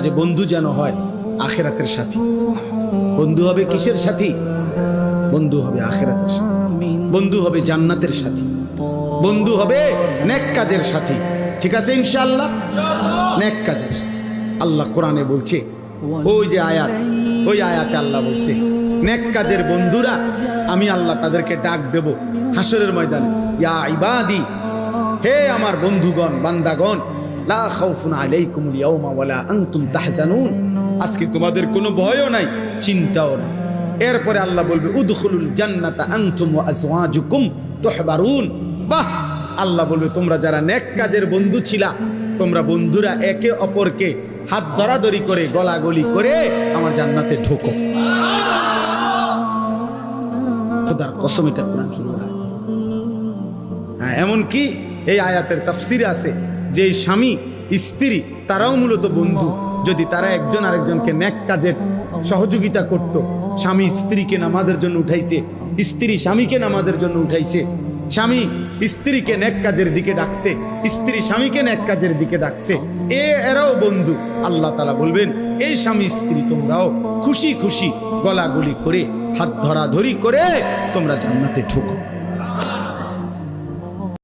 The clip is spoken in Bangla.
যে বন্ধু যেন হয় আখিরাতের সাথী। বন্ধু হবে কিসের সাথী? বন্ধু হবে আখিরাতের সাথী, বন্ধু হবে জান্নাতের সাথী, বন্ধু হবে নেক কাজের সাথী। ঠিক আছে ইনশাআল্লাহ? নেক কাজের। আল্লাহ কোরআনে বলছে, ওই যে আয়াত, ওই আয়াতে আল্লাহ বলছে নেক কাজের বন্ধুরা আমি আল্লাহ তাদেরকে ডাক দেব হাসরের ময়দানে, ইয়া ইবাদি, হে আমার বন্ধুগণ, বান্দাগণ, লা খাউফুন আলাইকুমুল ইয়াওমা ওয়ালা আনতুম তাহজানুন, আজকে তোমাদের কোনো ভয়ও নাই, চিন্তাও নাই। এরপরে আল্লাহ বলবে উদখুলুল জান্নাতা আনতুম ওয়া আজওয়াজুকুম তুহবারুন। বাহ! আল্লাহ বলবে তোমরা যারা নেক কাজের বন্ধু ছিলা, তোমরা বন্ধুরা একে অপরকে হাত ধরাধরি করে গলাগলি করে আমার জান্নাতে ঢোকো। খোদার কসম, এটা কোরআন কি বলে? হ্যাঁ, এমনকি এই আয়াতের তাফসিরে আছে যে স্বামী স্ত্রী তারাও মূলত বন্ধু। যদি তারা একজন আরেকজনকে নেক কাজের সহযোগিতা করত, স্বামী স্ত্রীকে নামাজের জন্য উঠাইছে, স্ত্রী স্বামীকে নামাজের জন্য উঠাইছে, স্বামী স্ত্রীকে নেক কাজের দিকে ডাকছে, স্ত্রী স্বামীকে নেক কাজের দিকে ডাকছে, এরাও বন্ধু। আল্লাহ তাআলা বলবেন এই স্বামী স্ত্রী তোমরাও খুশি খুশি গলাগলি করে হাত ধরাধরি করে তোমরা জান্নাতে ঢোকো।